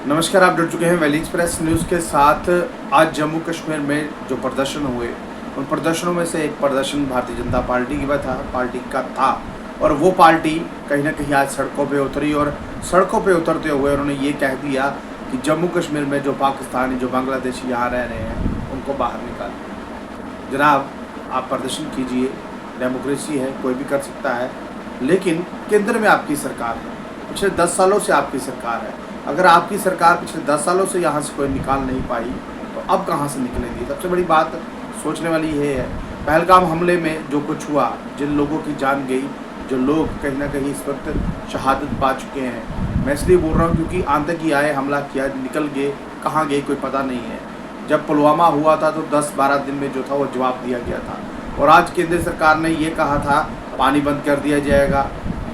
नमस्कार, आप जुड़ चुके हैं वैली एक्सप्रेस न्यूज़ के साथ। आज जम्मू कश्मीर में जो प्रदर्शन हुए, उन प्रदर्शनों में से एक प्रदर्शन भारतीय जनता पार्टी का था और वो पार्टी कहीं ना कहीं आज सड़कों पे उतरी और सड़कों पे उतरते हुए उन्होंने ये कह दिया कि जम्मू कश्मीर में जो पाकिस्तानी, जो बांग्लादेशी यहाँ रह रहे हैं, उनको बाहर निकालिए। जनाब, आप प्रदर्शन कीजिए, डेमोक्रेसी है, कोई भी कर सकता है, लेकिन केंद्र में आपकी सरकार है, पिछले 10 सालों से आपकी सरकार है। अगर आपकी सरकार पिछले 10 सालों से यहाँ से कोई निकाल नहीं पाई तो अब कहाँ से निकलेगी? सबसे बड़ी बात सोचने वाली ये है, पहलगाम हमले में जो कुछ हुआ, जिन लोगों की जान गई, जो लोग कहीं ना कहीं इस वक्त शहादत पा चुके हैं, मैं इसलिए बोल रहा हूँ क्योंकि आतंकी आए, हमला किया, निकल गए, कहाँ गए कोई पता नहीं है। जब पुलवामा हुआ था तो 10-12 दिन में जो था वो जवाब दिया गया था और आज केंद्र सरकार ने ये कहा था पानी बंद कर दिया जाएगा,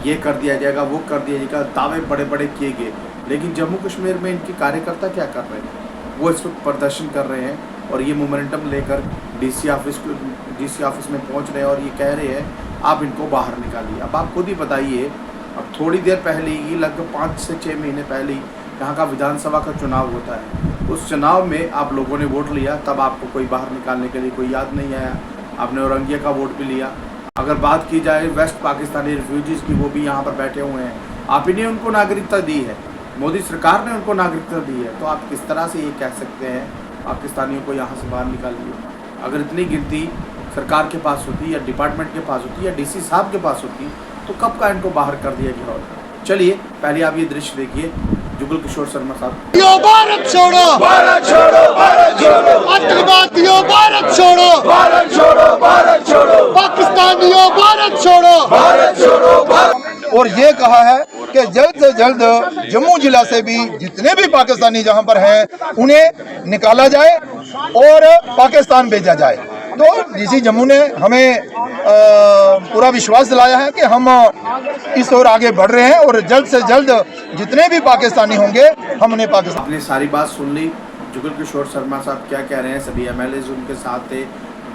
ये कर दिया जाएगा, वो कर दिया जाएगा, दावे बड़े बड़े किए गए। लेकिन जम्मू कश्मीर में इनके कार्यकर्ता क्या कर रहे हैं? वो इस वक्त प्रदर्शन कर रहे हैं और ये मोमेंटम लेकर डीसी ऑफिस में पहुंच रहे हैं और ये कह रहे हैं आप इनको बाहर निकालिए। अब आप खुद ही बताइए, अब थोड़ी देर पहले ही, लगभग 5 से 6 महीने पहले ही यहाँ का विधानसभा का चुनाव होता है। उस चुनाव में आप लोगों ने वोट लिया, तब आपको कोई बाहर निकालने के लिए कोई याद नहीं आया। आपने औरंगिया का वोट भी लिया। अगर बात की जाए वेस्ट पाकिस्तानी रिफ्यूजीज़ की, वो भी यहाँ पर बैठे हुए हैं, आप ही ने उनको नागरिकता दी है, मोदी सरकार ने उनको नागरिकता दी है, तो आप किस तरह से ये कह सकते हैं पाकिस्तानियों को यहाँ से बाहर निकालिए? अगर इतनी गिनती सरकार के पास होती या डिपार्टमेंट के पास होती या डीसी साहब के पास होती तो कब का इनको बाहर कर दिया गया होता? चलिए पहले आप ये दृश्य देखिए। जुगल किशोर शर्मा साहब, भारत छोड़ो, भारत छोड़ो, भारत छोड़ो, आतंकवादियों भारत छोड़ो, भारत छोड़ो, भारत छोड़ो, पाकिस्तानियों भारत छोड़ो, भारत छोड़ो, भारत। और ये कहा है कि जल्द से जल्द जम्मू जिला से भी जितने भी पाकिस्तानी जहां पर हैं उन्हें निकाला जाए और पाकिस्तान भेजा जाए। तो डीसी जम्मू ने हमें पूरा विश्वास दिलाया है कि हम इस ओर आगे बढ़ रहे हैं और जल्द से जल्द जितने भी पाकिस्तानी होंगे हम उन्हें पाकिस्तान। आपने सारी बात सुन ली। जुगल किशोर शर्मा साहब क्या कह रहे हैं? सभी एमएलए उनके साथ थे,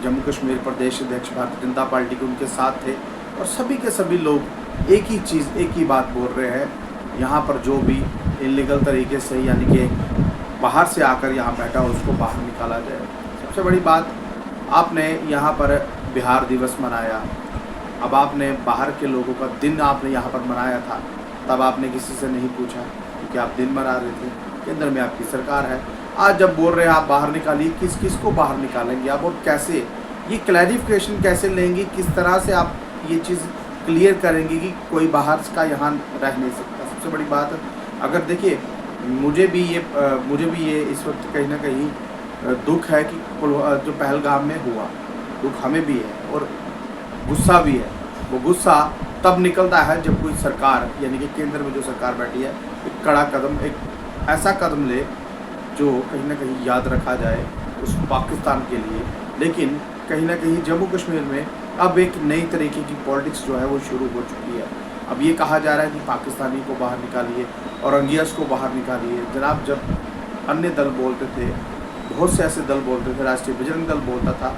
जम्मू कश्मीर प्रदेश अध्यक्ष भारतीय जनता पार्टी के उनके साथ थे और सभी के सभी लोग एक ही चीज़, एक ही बात बोल रहे हैं, यहाँ पर जो भी इलीगल तरीके से यानी कि बाहर से आकर यहाँ बैठा उसको बाहर निकाला जाए। सबसे बड़ी बात, आपने यहाँ पर बिहार दिवस मनाया, अब आपने बाहर के लोगों का दिन आपने यहाँ पर मनाया था, तब आपने किसी से नहीं पूछा क्योंकि आप दिन मना रहे थे। केंद्र में आपकी सरकार है, आज जब बोल रहे हैं आप बाहर निकालिए, किस किस को बाहर निकालेंगे आप और कैसे? ये क्लैरिफिकेशन कैसे लेंगे? किस तरह से आप ये चीज़ क्लियर करेंगे कि कोई बाहर का यहाँ रह नहीं सकता? सबसे बड़ी बात, अगर देखिए मुझे भी ये इस वक्त कहीं ना कहीं दुख है कि जो पहलगाम में हुआ, दुख हमें भी है और गुस्सा भी है। वो गुस्सा तब निकलता है जब कोई सरकार यानी कि केंद्र में जो सरकार बैठी है एक कड़ा कदम, एक ऐसा कदम ले जो कहीं ना कहीं याद रखा जाए उस पाकिस्तान के लिए। लेकिन कहीं ना कहीं जम्मू कश्मीर में अब एक नई तरीके की पॉलिटिक्स जो है वो शुरू हो चुकी है। अब ये कहा जा रहा है कि पाकिस्तानी को बाहर निकालिए, औरंगियास को बाहर निकालिए। जनाब, जब अन्य दल बोलते थे, बहुत से ऐसे दल बोलते थे, राष्ट्रीय बजरंग दल बोलता था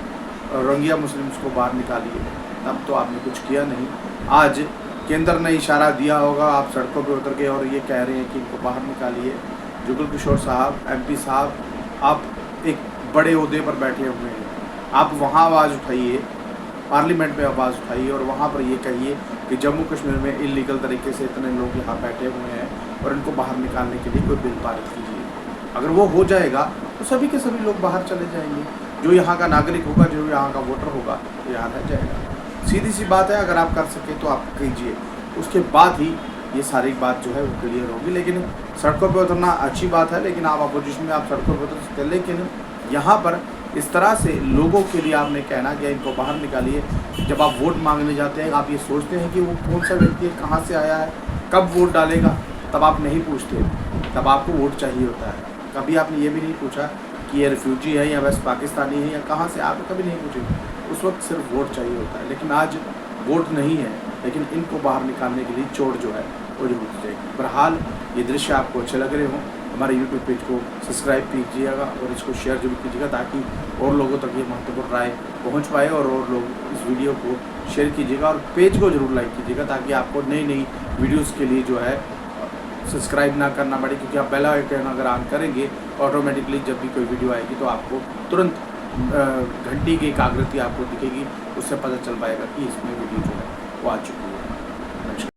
रोहिंग्या मुस्लिम्स को बाहर निकालिए, तब तो आपने कुछ किया नहीं। आज केंद्र ने इशारा दिया होगा, आप सड़कों पे उतर गए और ये कह रहे हैं कि इनको बाहर निकालिए। जुगल किशोर साहब, एमपी साहब, आप एक बड़े ओहदे पर बैठे हुए हैं, आप वहाँ आवाज़ उठाइए, पार्लियामेंट में आवाज़ उठाइए और वहाँ पर ये कहिए कि जम्मू कश्मीर में इलीगल तरीके से इतने लोग यहाँ बैठे हुए हैं और इनको बाहर निकालने के लिए कोई बिल पारित कीजिए। अगर वो हो जाएगा तो सभी के सभी लोग बाहर चले जाएंगे। जो यहाँ का नागरिक होगा, जो यहाँ का वोटर होगा, तो यहाँ रह जाएगा। सीधी सी बात है, अगर आप कर सके तो आप कीजिए, उसके बाद ही ये सारी बात जो है वो क्लियर होगी। लेकिन सड़कों पे उतरना अच्छी बात है, लेकिन आप अपोजिशन में आप सड़कों पे उतर सकते हैं, लेकिन यहाँ पर इस तरह से लोगों के लिए आपने कहना कि इनको बाहर निकालिए। जब आप वोट मांगने जाते हैं, आप ये सोचते हैं कि वो कौन सा व्यक्ति कहाँ से आया है, कब वोट डालेगा, तब आप नहीं पूछते, तब आपको वोट चाहिए होता है। कभी आपने ये भी नहीं पूछा कि ये रिफ्यूजी है या वेस्ट पाकिस्तानी है या कहाँ से, आप कभी नहीं पूछेंगे। उस वक्त सिर्फ वोट चाहिए होता है। लेकिन आज वोट नहीं है, लेकिन इनको बाहर निकालने के लिए चोट जो है वो जरूर चाहिए। बहरहाल ये दृश्य आपको अच्छे लग रहे हों, हमारे यूट्यूब पेज को सब्सक्राइब कीजिएगा और इसको शेयर जरूर कीजिएगा ताकि और लोगों तक ये महत्वपूर्ण राय पहुंच पाए और लोग इस वीडियो को शेयर कीजिएगा और पेज को जरूर लाइक कीजिएगा ताकि आपको नई नई वीडियोस के लिए जो है सब्सक्राइब ना करना पड़े, क्योंकि आप बेल आइकन अगर ऑन करेंगे ऑटोमेटिकली जब भी कोई वीडियो आएगी तो आपको तुरंत घंटी की एक आकृति आपको दिखेगी, उससे पता चल पाएगा कि इसमें वीडियो जो है वो आ चुकी है।